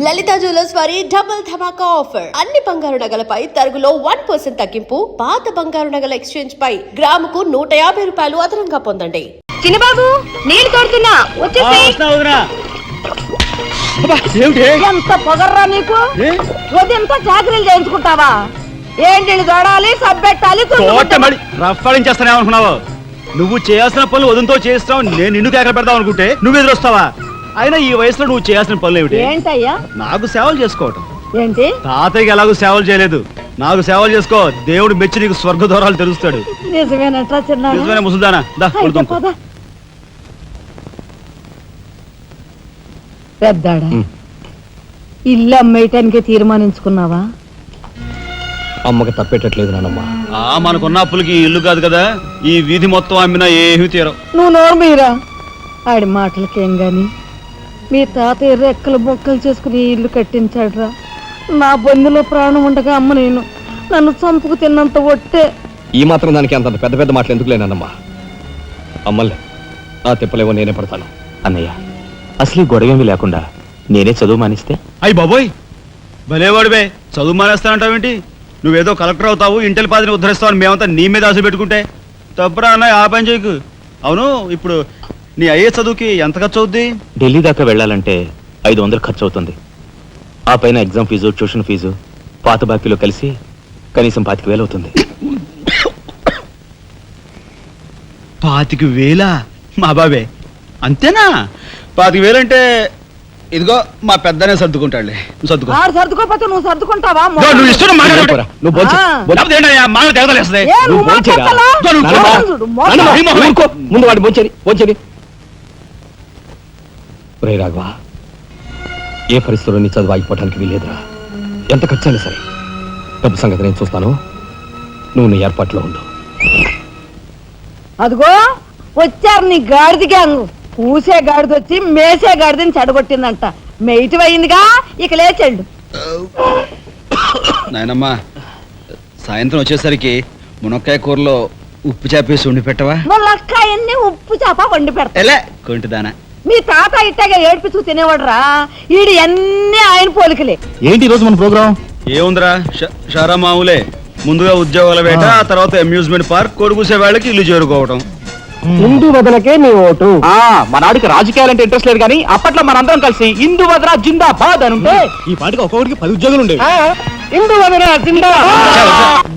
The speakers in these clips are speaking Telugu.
లలిత జ్యువెలర్స్ వారి డబుల్ ధమాకా ఆఫర్. అన్ని బంగారు నగలపై తరుగులో 1% తగ్గింపు. పాత బంగారు నగల ఎక్స్చేంజ్ పై గ్రాముకు 150 రూపాయలు అదనంగా పొందండి. చిన్నబాబు నీళ్ళు తోడుతున్నా ఎంత పొగర్రా నీకు? ఉదయంతో చాకరీలు చేయించుకుంటావా? ఏంటి తోడాలి, సబ్బెట్టాలి, చేస్తానేమనుకున్నావు? నువ్వు చేయాల్సిన పనులు ఉదయంతో చేస్తావు, నేను నిన్ను కేకలు పెడతావు అనుకుంటే నువ్వు ఎదురొస్తావా? అయినా ఈ వయసులో నువ్వు చేయాల్సిన పనులు ఏమిటి? ఏంటయ్యా? నాకు సేవలు చేసుకోవటం. ఏంటి? తాతయ్యకి ఎలాగో సేవలు చేయలేదు, నాకు సేవలు చేసుకో. దేవుడు మెచ్చి నీకు స్వర్గ దూరాలు తెలుస్తాడు. నిజమేనా ముసుల్దానా? పెద్దాడా, ఇల్లు అమ్మేయటానికి తీర్మానించుకున్నావా? అమ్మకి తప్పేటట్లేదు నానమ్మా. మనకున్న అప్పులకి ఇల్లు కాదు కదా, ఈ వీధి మొత్తం అమ్మినా ఏమీ తీరం. నువ్వు నోరు మీరా? ఆడి మాటలకేం గాని మీ తాతయ్య రెక్కలు బొక్కలు చేసుకుని ఇల్లు కట్టించాడురా. నా బంధులో ప్రాణం ఉండగా అమ్మ నేను నన్ను చంపుకు తిన్నంత ఒట్టే. ఈ మాత్రం దానికి అంత పెద్ద పెద్ద మాటలు ఎందుకు లేనమ్మా? అమ్మలే ఆ తిప్పలేవో నేనే పడతాను. అన్నయ్య, అసలు గొడవేమీ లేకుండా నేనే చదువు మానిస్తే? అయ్యి బాబోయ్, భలేవాడివే. చదువు మానేస్తానంటావేంటి? నువ్వేదో కలెక్టర్ అవుతావు, ఇంటెల్ పాదిని ఉద్ధరిస్తావు అని మేమంతా నీ మీద ఆశ పెట్టుకుంటే తప్పురా అన్న. ఆ పని చేయకు. అవును, ఇప్పుడు నీ అయ్యే చదువుకి ఎంత ఖర్చు అవుద్ది? ఢిల్లీ దాకా వెళ్ళాలంటే 500 ఖర్చు అవుతుంది. ఆ పైన ఎగ్జామ్ ఫీజు, ట్యూషన్ ఫీజు, పాత బాకీలో కలిసి కనీసం 25,000 అవుతుంది. 25,000? మా బాబే అంతేనా? 25,000 అంటే ఇదిగో మా పెద్దనే సర్దుకుంటాడులే. సర్దుకో. సర్దుకోపోతే నువ్వు సర్దుకుంటావా? నువ్వు ఇష్టం ముందు వాడు బోంచని. రే రాఘవ, ఏ పరిస్థితుల్లో నీ చదువు ఆగిపోవడానికి వీల్లేదురా. ఎంత ఖర్చైనా సరే డబ్బు సంగతి నేను చూస్తాను. నువ్వు నీ ఏర్పాట్లో ఉండు. అదిగో వచ్చారు నీ గాడిద గ్యాంగ్. పూసే గాడిద వచ్చి మేసే గాడిదని చెడగొట్టిందంట. మెయిటివ్ అయిందిగా, ఇక లేచెండు. నాయనమ్మా, సాయంత్రం వచ్చేసరికి మునక్కాయ కూరలో ఉప్పు చేపేసి వండి పెట్టవా? మునక్కాయన్ని ఉప్పు చేప వండి పెడతా. కొంటిదానా? మీ తాత ఇట్టగా ఏడిపిస్తూ తినేవాడురా. ఈడు అన్ని ఆయన పోలికలే. ఏంటి ఈ రోజు మన ప్రోగ్రాం? ఏముందిరా, షారా మామూలే. ముందుగా ఉద్యోగాల వేట, ఆ తర్వాత అమ్యూజ్మెంట్ పార్క్, కొడుకుసే వాళ్ళకి ఇల్లు చేరుకోవటం. హిందూ వదలకే నీ ఓటు. మనాడికి రాజకీయాలంటే ఇంట్రెస్ట్ లేదు, కానీ అప్పట్లో మనందరం కలిసి హిందూ వదల జిందాబాద్ అని ఉంటే ఈ పాటికి ఒక్కొక్కడికి 10 ఉద్యోగులు ఉండేవి. హిందూ వదల జిందాబాద్.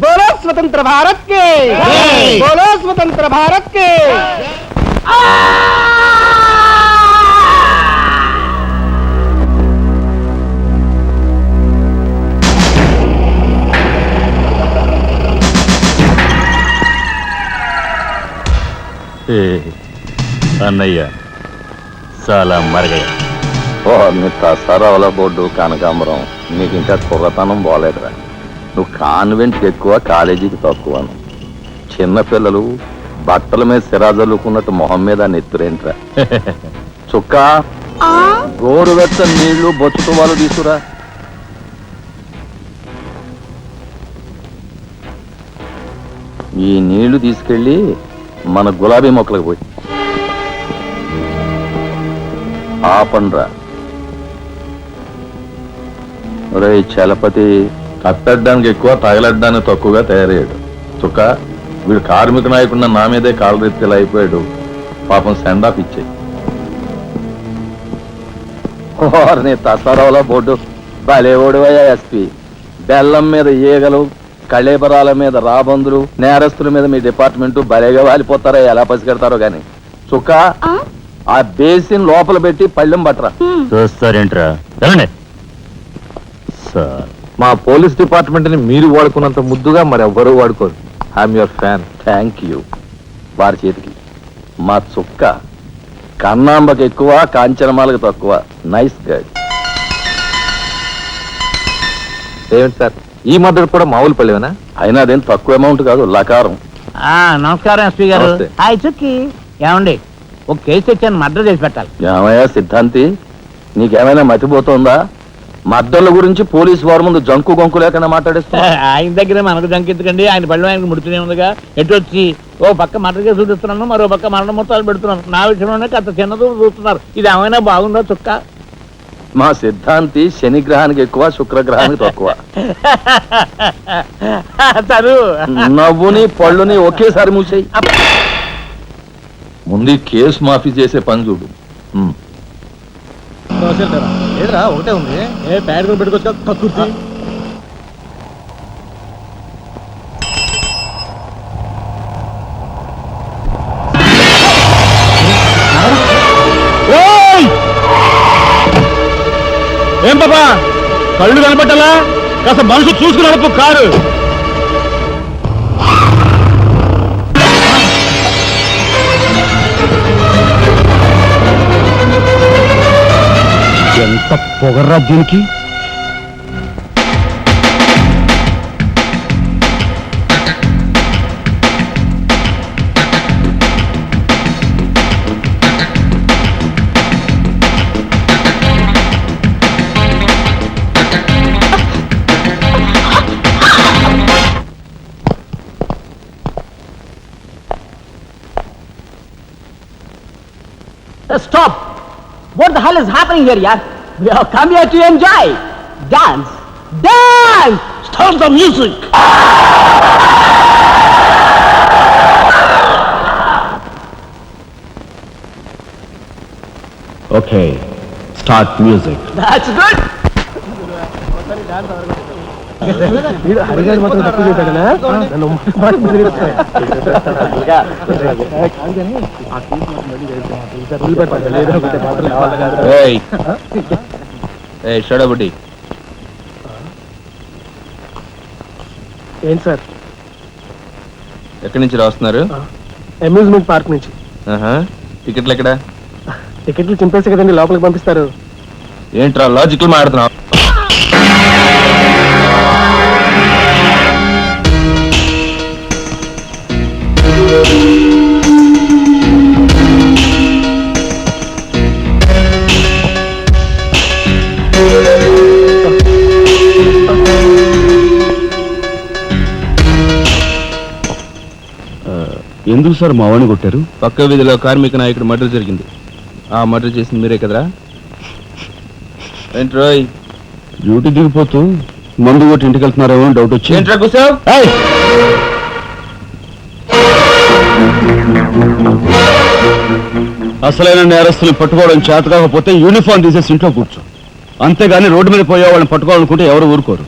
బోలో స్వతంత్ర భారత్ కే, బోలో స్వతంత్ర భారత్ కే. అన్నయ్య చాలా మరగయ్య. సరవల బోర్డు కనకాంబరం, నీకు ఇంకా కుర్రతనం పోలేదురా. నువ్వు కాన్వెంట్కి ఎక్కువ, కాలేజీకి తక్కువను. చిన్నపిల్లలు బట్టల మీద సిరాజల్లుకున్నట్టు మొహం మీద నెత్తురేంట్రా. చుక్క గోరువెచ్చని నీళ్లు బొచ్చుతో వాళ్ళు తీసుకురా. ఈ నీళ్లు తీసుకెళ్ళి మన గులాబీ మొక్కలకు పోయి ఆపండ్రా. రే చలపతి, కట్టడానికి ఎక్కువ, తగలడ్డానికి తక్కువగా తయారయ్యాడు. చుక్క, వీడు కార్మిక నాయకుడిన నా మీదే కాలరెత్తిలా అయిపోయాడు. పాపం సెండాప్ ఇచ్చే. నీ తసరవల బోర్డు భలేవోడువయ్యా ఎస్పీ. బెల్లం మీద ఈగలు, కళేబరాల మీద రాబందులు, నేరస్తుల మీద మీ డిపార్ట్మెంట్ భలేగా వాలిపోతారో, ఎలా పసిగడతారో గాని. చుక్క, ఆ బేసిన్ లోపల పెట్టి పళ్ళెం పట్టరా. చూస్తారేంట్రా? మా పోలీస్ డిపార్ట్మెంట్ ని మీరు వాడుకున్నంత ముద్దుగా మరి ఎవ్వరూ వాడుకోరు. I'm your fan. Thank you. వారి చేతికి మా చుక్క కన్నాంబకి ఎక్కువ, కాంచనమాలకు తక్కువ. Nice guide. ఏమిటి సార్, ఈ మద్దతు కూడా మామూలు పళ్ళేనా? అయినా అదేం తక్కువ అమౌంట్ కాదు, లకారం. నమస్కారం ఎస్పీ గారు. హాయ్ చుక్కి. ఏమండి, ఒక కేసు తెచ్చాను, మర్డర్ చేసి పెట్టాలి. ఏమయ్యా సిద్ధాంతి, నీకేమైనా మతిపోతుందా? మద్దళ్ళ గురించి పోలీసు వారి ముందు జంకు గొంకు లేకుండా మాట్లాడేస్తా. ఆయన దగ్గర మనకు జంకెత్తుకండి, ఆయన పళ్ళు ఆయనకు ముడుతూనే ఉందిగా. ఎటు వచ్చి ఓ పక్క మర్డర్ కేసు చూపిస్తున్నాను, మరో పక్క మరణ మొత్తాలు పెడుతున్నాను. నా విషయంలోనే అంత చిన్నదో చూస్తున్నారు. ఇది ఏమైనా బాగుందా చుక్క? మా సిద్ధాంతి శనిగ్రహానికి ఎక్కువ శుక్రగ్రహానికి తక్కువ. తను నవ్వుని పళ్ళుని ఒకేసారి మూసేయి. ముందు కేసు మాఫీ చేసే పని చూడు. ఏదిరా ఒకటే ఉంది. ఏ ప్యాడ్ కూడా పెట్టుకోవచ్చు కక్కుర్తి. ఏం బాబా కళ్ళు కనపట్టాలా? కాస్త మనసు చూసుకుని నడుపు కారు. ఎంత పొగర్రా దీనికి. Stop! What the hell is happening here, yaar? We have come here to enjoy. Dance! Dance! Start the music! Okay, start music. That's good! షడబుడి ఏంటి సార్? ఎక్కడి నుంచి రాస్తున్నారు? అమ్యూజ్మెంట్ పార్క్ నుంచి. టికెట్లు ఎక్కడ? టికెట్లు చింపేసి కదండి లోపలికి పంపిస్తారు. ఏంట్రా లాజికల్ మాట్లాడుతున్నావు? ఎందుకు సార్ మా వాడిని కొట్టారు? పక్క వీధిలో కార్మిక నాయకుడు మర్డర్ జరిగింది. ఆ మర్డర్ చేసింది మీరే కదరా? ఏంట్రోయ్ డ్యూటీ దిగిపోతూ మందు కొట్టి ఇంటికి వెళ్తున్నారేమో డౌట్ వచ్చి. ఏంట్రా కూర్చోవ్? అసలైన నేరస్తుల్ని పట్టుకోవడం చేత కాకపోతే యూనిఫామ్ తీసేసి ఇంట్లో కూర్చో. అంతేగాని రోడ్డు మీద పోయే వాళ్ళని పట్టుకోవాలనుకుంటే ఎవరు ఊరుకోరు.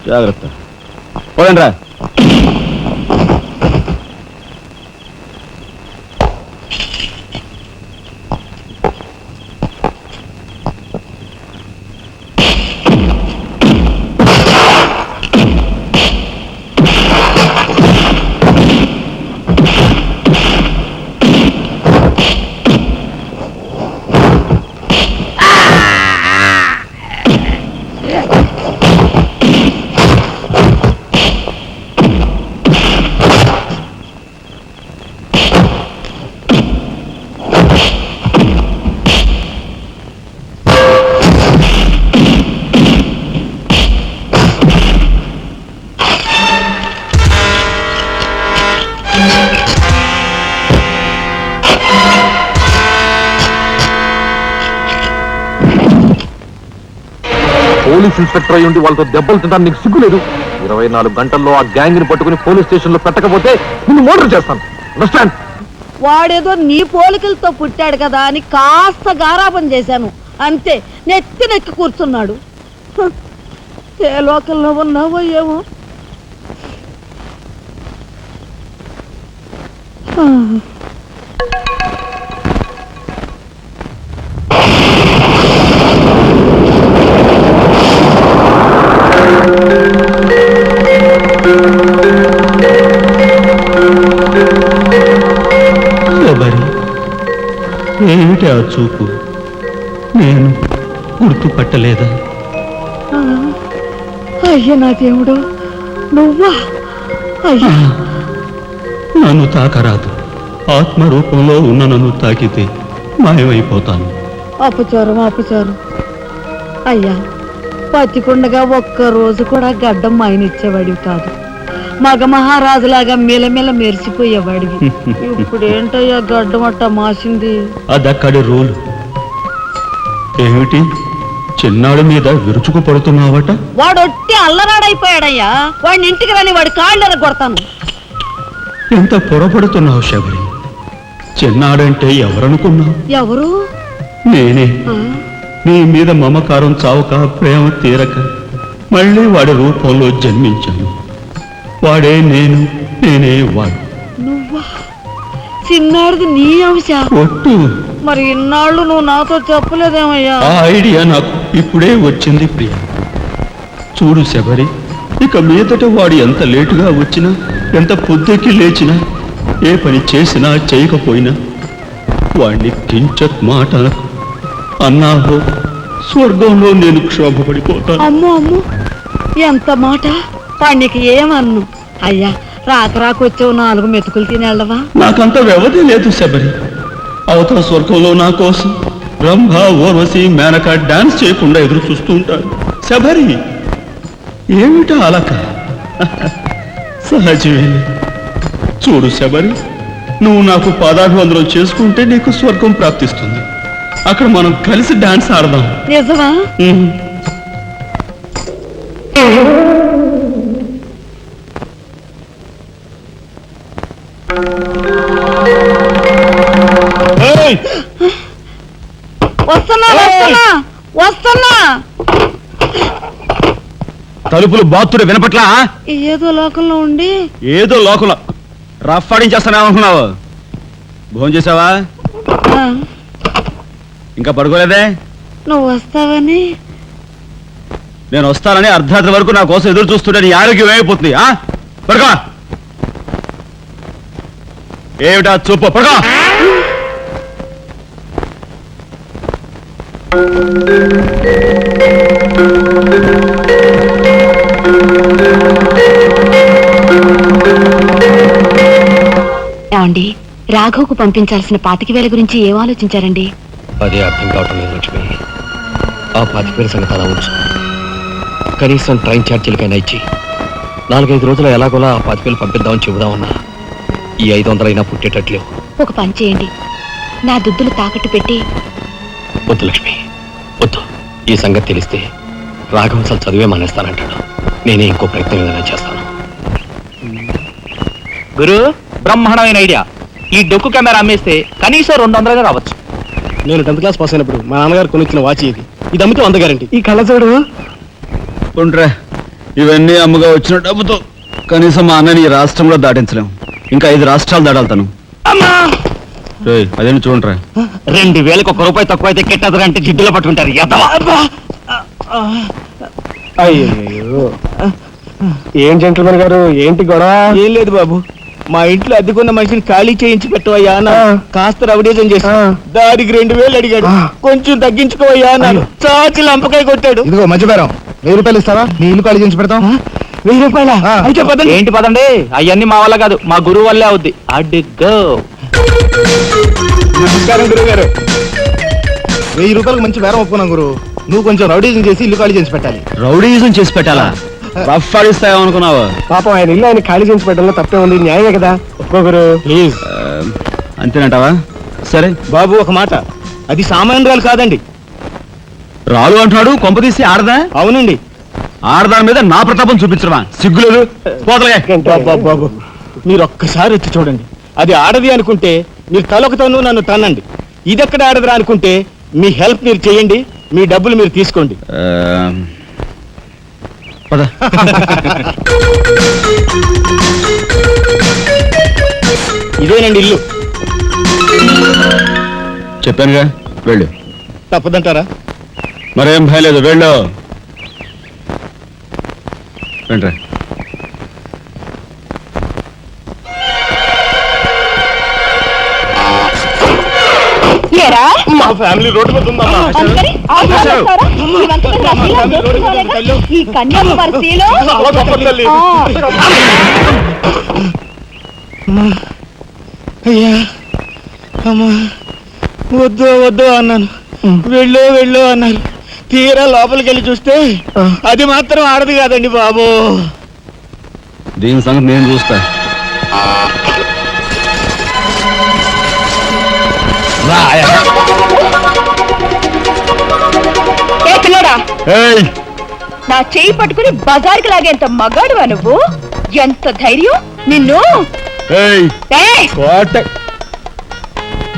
జాగ్రత్త. పోయండి రా. పోలీస్ ఇన్స్పెక్టర్ అయ్యి ఉండి వాళ్ళతో దెబ్బలు తింటాను నీకు సిగ్గులేదు? 24 గంటల్లో ఆ గ్యాంగ్ ని పట్టుకుని పోలీస్ స్టేషన్ లో పెట్టకపోతే నిన్ను మర్డర్ చేస్తాను. అండర్స్టాండ్? వాడేదో నీ పోలికలతో పుట్టాడు కదా అని కాస్త గారాబం చేశాను అంతే. నెత్తి కూర్చున్నాడు. ఏ లోకల్లో ఉన్నావో ఏమో. ఏమిటి ఆ చూపు? నేను గుర్తుపట్టలేదా? అయ్యా నా దేవుడు, నువ్వా? అయ్యా నన్ను తాకరాదు. ఆత్మరూపంలో ఉన్న నన్ను తాకితే మాయమైపోతాను. అపచారం అపచారం. అయ్యా పచ్చికుండగా ఒక్క రోజు కూడా గడ్డం మాయనిచ్చేవాడివి కాదు. మగ మహారాజులాగా మెలమెల మెరిసిపోయేవాడివి. ఇప్పుడు ఏంటయ్యా గడ్డం అట్ట మాసింది? అదక్కడి రూలు. ఏమిటి చిన్నాడు మీద విరుచుకు పడుతున్నావట? వాడొట్టి అల్లరాడైపోయాడయ్యా. వాడిని ఇంటికి రాని వాడి కాళ్ళు కొడతాను. ఎంత పొరపడుతున్నావు శబరి? చిన్నాడంటే ఎవరనుకున్నావు? ఎవరు? నేనే. నీ మీద మమకారం చావక, ప్రేమ తీరక మళ్ళీ వాడి రూపంలో జన్మించాను. వాడే నేను, నేనే వాడు. నువ్వా? చిన్నాడిది నీ అంశ? ఒట్టు. మరి ఇన్నాళ్ళు నువ్వు నాతో చెప్పలేదేమయ్యా? ఆ ఐడియా నాకు ఇప్పుడే వచ్చింది ప్రియ. చూడు శబరి, ఇక మీదట వాడు ఎంత లేటుగా వచ్చినా, ఎంత పొద్దుకి లేచినా, ఏ పని చేసినా చేయకపోయినా వాడిని కించత్ మాట అనకు. అన్నాహో స్వర్గంలో నేను క్షోభపడిపోతాను. అమ్మో అమ్మో, ఎంత మాట! వాడికి ఏమన్ను? అయ్యా, రాకొచ్చావు 4 మెతుకులు తినేళ్ళవా? నాకంత వ్యవధి లేదు శబరి. అవతల స్వర్గంలో నా కోసం బ్రహ్మ, ఊర్వశి, మేనక డాన్స్ చేయకుండా ఎదురు చూస్తూ ఉంటాడు. శబరి, ఏమిటా అలక? సహజమే. చూడు శబరి, నువ్వు నాకు పాదాభివందనం చేసుకుంటే నీకు స్వర్గం ప్రాప్తిస్తుంది. అక్కడ మనం కలిసి డాన్స్ ఆడదాం. నిజమా? వస్తున్నా వస్తున్నా వస్తున్నా. తలుపులు బాత్తుడు వినపట్లా? ఏదో లోకంలో ఉండి ఏదో లోకంలో రఫ్ ఆడించేస్తానేమనుకున్నావు? భోజనం చేసావా? ఇంకా పడుకోలేదే? నువ్వు వస్తావని. నేను వస్తానని అర్ధరాత్రి వరకు నా కోసం ఎదురు చూస్తుంటే నీ ఆరోగ్యం ఏమైపోతుంది? పడుకో. ఏమిటా చూపు? పడుకో. ఏమండి, రాఘవ్కు పంపించాల్సిన 25,000 గురించి ఏం ఆలోచించారండి? అదే అర్థం కావటం లేదు లక్ష్మి. ఆ 25,000 సంగతి అలా ఉంచు. కనీసం ట్రైన్ ఛార్జీలకైనా ఇచ్చి 4-5 రోజులు ఎలాగోలా ఆ 25,000 పంపిద్దామని చెబుదామన్నా ఈ 500 అయినా పుట్టేటట్లేవు. ఒక పని చేయండి, నా దుద్దులు తాకట్టు పెట్టి. వద్దు లక్ష్మి, వద్దు. ఈ సంగతి తెలిస్తే రాఘవం అసలు చదివే మానేస్తానంటాడు. నేనే ఇంకో ప్రయత్నం ఏదైనా చేస్తాను. గురు, బ్రహ్మాండమైన ఐడియా. ఈ డొక్కు కెమెరా అమ్మేస్తే కనీసం 200 రావచ్చు. నేను 10th క్లాస్ పాస్ అయినప్పుడు మా నాన్నగారు కొనిచ్చిన వాచ్ ఇది. ఇది అమ్మితే 100 గ్యారెంటీ. ఈ కళ్ళజోడు ఉంట్రా, ఇవన్నీ అమ్మగా వచ్చిన డబ్బుతో కనీసం మా అన్నని ఈ రాష్ట్రంలో దాటించలేం. ఇంకా 5 రాష్ట్రాలు దాడాలతాను. అదేమి చూడండిరా. 2,000కి 1 రూపాయి తక్కువ అయితే కెట్టదు అంటే జిడ్డులో పట్టుకుంటారు. అయ్యో, ఏం జెంట్లమెన్ గారు, ఏంటి గొడవ? ఏం లేదు బాబు, మా ఇంట్లో అద్దెకున్న మనిషిని ఖాళీ చేయించి పెట్టవయ్యా అన్న. కాస్త రవిడేజం చేసి దానికి 2,000 అడిగాడు. కొంచెం తగ్గించుకోవయ్యా అన్నాను. చాచి లంపకాయ కొట్టాడు. ఇదిగో మధ్యపేరం, 1000 రూపాయలు ఇస్తావా? నీ ఇల్లు ఖాళీ చేయించి పెడతాం. 1000 రూపాయల? అయితే పదండి. ఏంటి పదండి, అవన్నీ మా వల్ల కాదు, మా గురువు వల్లే అవుద్ది. అడ్డుగో. నమస్కారం గురువు గారు. 1000 రూపాయలకు మంచి బేరం ఒప్పుకున్నాం గురు. నువ్వు కొంచెం రౌడీజం చేసి ఇల్లు ఖాళీ చేసి పెట్టాలి. రౌడీజం చేసి పెట్టాలా? రఫ్ ఆడిస్తాయేమనుకున్నావా? పాపం ఆయన ఇల్లు ఆయన ఖాళీ చేసి పెట్టడంలో తప్పే ఉంది. న్యాయమే కదా, ఒప్పుకో గురు ప్లీజ్. అంతేనంటావా? సరే బాబు, ఒక మాట, అది సామాన్యురాలు కాదండి. రాలు అంటున్నాడు. కొంపదీసి ఆడదా? అవునండి. ఆడదాని మీద నా ప్రతాపం చూపించడమా? సిగ్గులేదు. పోతలే. బాబు, మీరు ఒక్కసారి వచ్చి చూడండి. అది ఆడది అనుకుంటే మీరు తలొకతోనూ నన్ను తన్నండి. ఇదెక్కడ ఆడదురా అనుకుంటే మీ హెల్ప్ మీరు చేయండి, మీ డబ్బులు మీరు తీసుకోండి. పద. ఇదేనండి ఇల్లు. చెప్పానుగా, వెళ్ళు. తప్పదంటారా? మరేం భయం లేదు, వెళ్ళు. వెంట్రా. మా ఫ్యామిలీ రోడ్డు మీద ఉందమ్మా. ఈ కన్యాకుమారిలో అయ్యా, అమ్మా, వద్దు వద్దు అన్నాను. వెళ్ళు అన్నారు. తీరా లోపలికి వెళ్ళి చూస్తే అది మాత్రం ఆడదు కాదండి బాబు. దీని సంగతి నేను చూస్తా. ఎవడ్రా ఏయ్ నా చెయ్యి పట్టుకుని బజార్కి లాగేంత మగాడువా నువ్వు? ఎంత ధైర్యం నిన్ను! ఏయ్ ఏయ్! కోట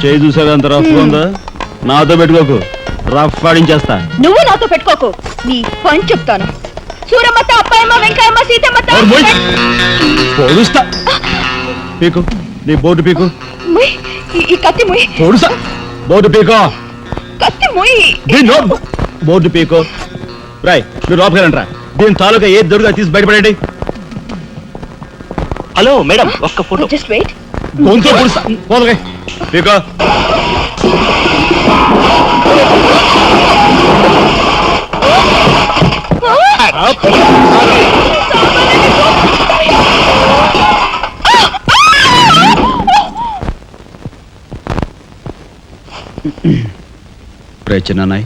చేయి చూసావా ఎంత రఫ్ ఉందా? నాతో పెట్టుకోకు, రఫ్ ఆడించేస్తా. నువ్వు నాతో పెట్టుకోకు, నీ పని చెప్తాను. సూరమ్మత, అప్పాయమ్మ, వెంకాయమ్మ, సీతమ్మత. పొడుస్తా. పీకు, నీ బోర్డు పీకు. ముయ్, ఈ కత్తి ముయ్. పొడుస్తా. బోర్డు పీకో. కత్తి ముయ్. బోర్డు పీకో. రాయ్, మీరు లోపలికి వెళ్ళండి. దీని తాలూకా ఏది దొరుకుతా తీసి బయటపడండి. హలో మేడం, ఒక్క ఫోటో. Just wait. గొంతు పొడుస్తా. పోలకే పీకో. ప్రయత్నాయ్,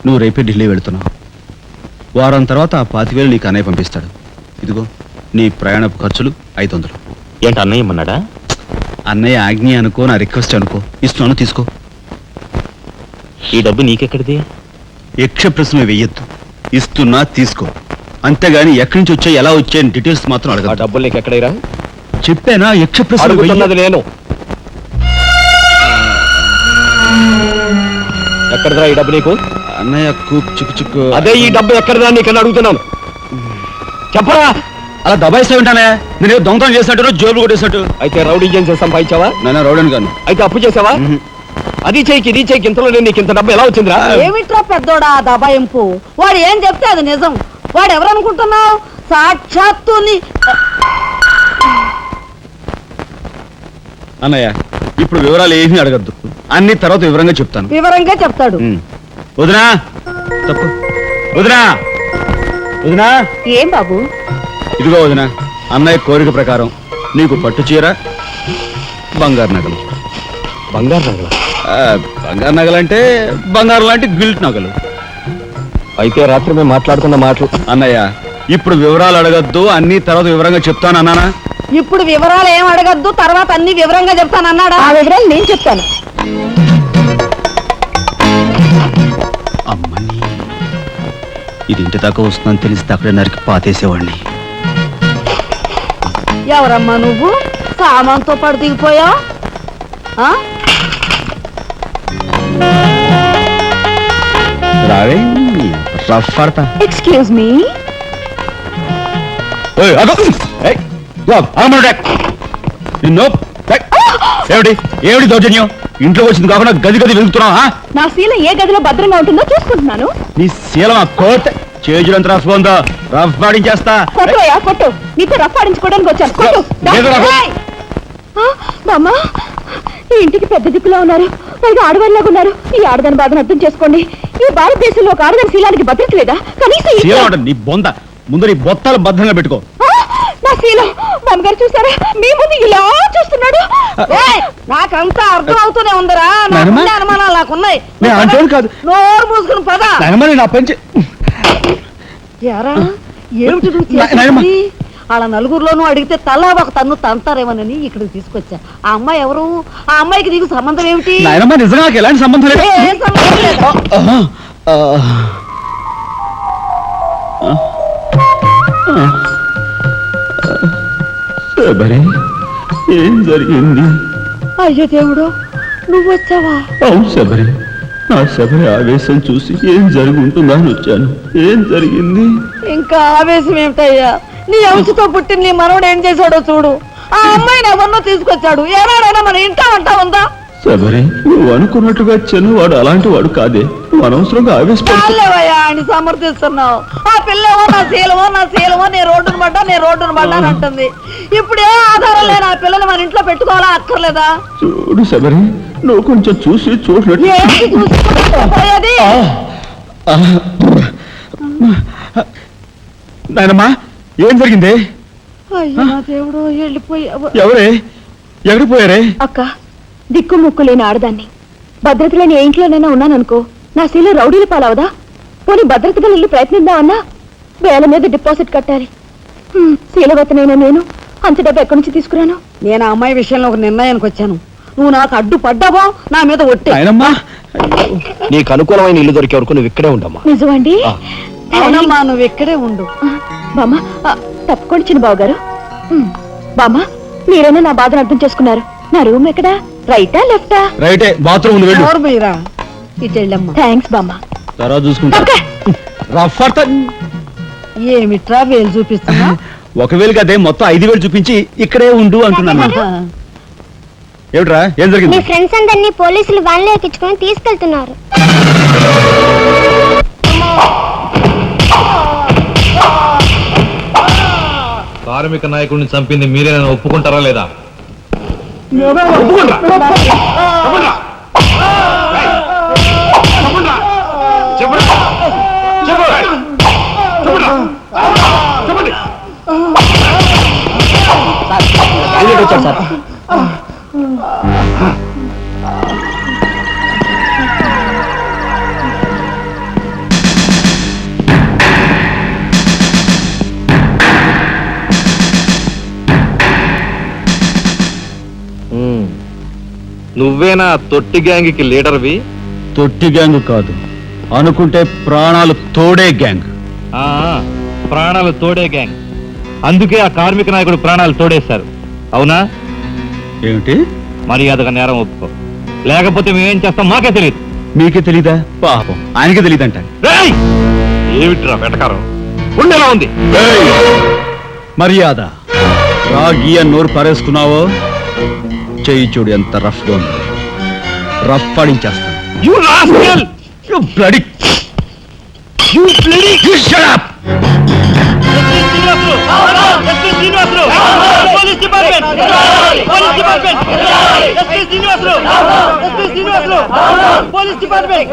నువ్వు రేపే ఢిల్లీ వెళుతున్నావు. వారం తర్వాత ఆ 25,000 నీకు అన్నయ్య పంపిస్తాడు. ఇదిగో నీ ప్రయాణపు ఖర్చులు 500. ఏంటి అన్నయ్య ఏమన్నాడా? అన్నయ్య ఆజ్ఞ అనుకో, నా రిక్వెస్ట్ అనుకో. ఇస్తున్నాను, తీసుకో. ఈ డబ్బు నీకెక్కడిది? యక్ష ప్రశ్న వెయ్యొద్దు. ఇస్తున్నా, తీసుకో. అంతేగాని ఎక్కడి నుంచి వచ్చాయి, ఎలా వచ్చాయని డీటెయిల్స్ మాత్రం ఆ అడగ. డబ్బులు నీకు ఎక్కడైరా? చెప్పానా, యక్ష ప్రశ్న అడుగుతున్నది నేను. ఎక్కడదా ఈ డబ్బు నీకు? అన్నయ్య చిక్కు చిక్కు. అదే ఈ డబ్బు ఎక్కడదా నీకని అడుగుతున్నాను. చెప్పరా. అలా దబాయిస్తా ఉంటానే. నేను ఏదో దొంగతనం చేసినట్టు, జోబులు కొట్టేసినట్టు. అయితే రౌడీ చేసి సంపాదించావా? నాన్న రౌడన్ గాను. అయితే అప్పు చేసావా? అది చేయికి ఇది చేయికి ఇంతలో నీకు ఇంత డబ్బు ఎలా వచ్చిందిరా? ఏమిట్రా పెద్దోడా దబాయింపు? వాడు ఏం చెప్తే అది నిజం. వాడు ఎవరనుకుంటున్నావు? సాక్షాత్తు అన్నయ్య, ఇప్పుడు వివరాలు ఏమీ అడగద్దు. అన్ని తర్వాత వివరంగా చెప్తాను. వివరంగా చెప్తాడు. వదినా, తప్పు. వదినా, వదినా. ఏం బాబు? ఇదిగో వదినా, అన్నయ్య కోరిక ప్రకారం నీకు పట్టు చీర, బంగారు నగలు. బంగారు నగల? బంగారు నగలంటే బంగారు లాంటి గిల్ట్ నగలు. అయితే రాత్రి మేము మాట్లాడుకున్న మాటలు. అన్నయ్య, ఇప్పుడు వివరాలు అడగద్దు, అన్ని తర్వాత వివరంగా చెప్తాను అన్నానా? ఇప్పుడు వివరాలు ఏం అడగద్దు, తర్వాత అన్ని వివరంగా చెప్తాను అన్నాడా? ఆ వివరాలు నేను చెప్తాను. అమ్మని, ఇది ఇంటి దాకా వస్తుందని తెలిస్తే అక్కడే నరికి పాతేసేవాడిని. ఎవరమ్మా నువ్వు? సామాన్తో పాటు దిగిపోయా? రావే, రఫ్ ఆడతా. Excuse me. ఏమిటి ఏమిటి దౌర్జన్యం? ఇంట్లో వచ్చింది కాకుండా గది గది వెళ్తున్నావా? నా శీల ఏ గదిలో భద్రంగా ఉంటుందో చూసుకుంటున్నాను. నీ శీలం ఆ కోత చేజులంత రఫ్ ఉందో, రఫ్ ఆడించేస్తా. కొట్టుయా కొట్టు, నీతో రఫ్ ఆడించుకోవడానికి వచ్చాను. కొట్టు. బామ్మా, ఈ ఇంటికి పెద్ద దిక్కులో ఉన్నారు, పైగా ఆడవాళ్ళలాగా ఉన్నారు. ఈ ఆడదాని బాధను అర్థం చేసుకోండి. ఈ భారతదేశంలో ఒక ఆడదాని శీలానికి భద్రత లేదా? కనీసం శీలం నీ బొంద, ముందు నీ బొత్తాలు భద్రంగా పెట్టుకో. నా శీలం బామ్మగారు చూసారా? మీ ముందు ఇలా చూస్తున్నాడు. నాకంతా అర్థం అవుతూనే ఉందరా. అనుమానాలు నాకున్నాయి. నోరు మూసుకుని పద. నా పెంచి యారా ఏమిటి వాళ్ళ నలుగురిలోనూ అడిగితే తలా ఒక తన్ను తంతారేమోనని ఇక్కడికి తీసుకొచ్చా. ఆ అమ్మాయి ఎవరు? ఆ అమ్మాయికి నీకు సంబంధం ఏమిటి? నిజంగా ఎలాంటి సంబంధం లేదు. ఏం సంబంధం లేదు. ఏం జరిగింది? అయ్యో దేవుడు, నువ్వు వచ్చావా? అవును శబరి, నా శబరి ఆవేశం చూసి ఏం జరిగి ఉంటుందా అని వచ్చాను. ఏం జరిగింది? ఇంకా ఆవేశం ఏమిటయ్యా? నీ అంశతో పుట్టిన నీ మనవడు ఏం చేశాడో చూడు. ఆ అమ్మాయిని ఎవరినో తీసుకొచ్చాడు. ఏనాడైనా మన ఇంటా అంటా ఉందా? శబరి, నువ్వు అనుకున్నట్టుగా చిన్నవాడు అలాంటి వాడు కాదే. నువ్వు అనవసరంగా ఆవేశపడలేవయ్యా ఆయన సమర్థిస్తున్నావు. ఆ పిల్లవో నా శీలమో నేను రోడ్డును పడ్డా అని అంటుంది. ఇప్పుడు ఏ ఆధారం లేని ఆ పిల్లని మన ఇంట్లో పెట్టుకోవాలా అక్కర్లేదా? చూడు శబరి, నువ్వు కొంచెం చూసి చూడలేదు. నాయనమ్మా, ఏం జరిగింది? అయ్యో నా దేవుడు, వెళ్ళిపోయావు. ఎవరే? ఎక్కడిపోయారే? అక్క, దిక్కు ముక్కు లేని ఆడదాన్ని, భద్రత లేని ఏ ఇంట్లోనైనా ఉన్నాననుకో, నా శీల రౌడీల పాలవదా? పోనీ భద్రతగా వెళ్ళి ప్రయత్నిద్దామన్నా వేల మీద డిపాజిట్ కట్టాలి. శీలవతనైనా నేను అంత డబ్బు ఎక్కడి నుంచి తీసుకురాను? నేను ఆ అమ్మాయి విషయంలో ఒక నిర్ణయానికి వచ్చాను. నువ్వు నాకు అడ్డు పడ్డావో నా మీద ఒట్టే. నీకు అనుకూలమైన ఇల్లు దొరికే వరకు నువ్వు ఇక్కడే ఉండమ్మా. నిజమండి? ఆ. అవునమ్మా నువ్వు ఇక్కడే ఉండు. బామ్మ, తప్పుకోండి చిన్న బాబు గారు. బామ్మ, మీరైనా నా బాధను అర్థం చేసుకున్నారు. నా రూమ్ ఎక్కడా? రైటా లెఫ్టా? రైటే, బాత్రూమ్ ఉంది, వెళ్ళు. ఎవరు మీరా? ఇటు వెళ్ళమ్మా. థ్యాంక్స్ బామ్మ. తర్వాత చూసుకుంటా. రఫ్ అర్థ ఏమిట్రా వేలు చూపిస్తున్నా? ఒకవేళ అదే మొత్తం 5,000 చూపించి ఇక్కడే ఉండు అంటున్నాను. ఏమిట్రా, ఏం మీ జరిగింది? ఫ్రెండ్స్ అందరినీ పోలీసులు వ్యాన్లో ఎక్కించుకొని తీసుకెళ్తున్నారు. కార్మిక నాయకుడిని చంపింది మీరే ఒప్పుకుంటారా లేదా? వచ్చాడు సార్. నువ్వేనా తొట్టి గ్యాంగ్కి లీడర్వి? తొట్టి గ్యాంగ్ కాదు, అనుకుంటే ప్రాణాలు తోడే గ్యాంగ్. ప్రాణాలు తోడే గ్యాంగ్. అందుకే ఆ కార్మిక నాయకుడు ప్రాణాలు తోడేశారు, అవునా? ఏమిటి? మర్యాదగా నేరం ఒప్పుకో, లేకపోతే మేమేం చేస్తాం మాకే తెలియదు. మీకే తెలీదా? పాపం ఆయనకే తెలియదంట. ఏమిట్రా వెటకారం? ఉండేలా ఉంది. మర్యాద రాగి అని నోరు పారేసుకున్నావో చెయ్యి చూడు ఎంత రఫ్ గా ఉంది. రఫ్ ఆడించేస్తాను. You rascal! You bloody... You bloody... You shut up! Police department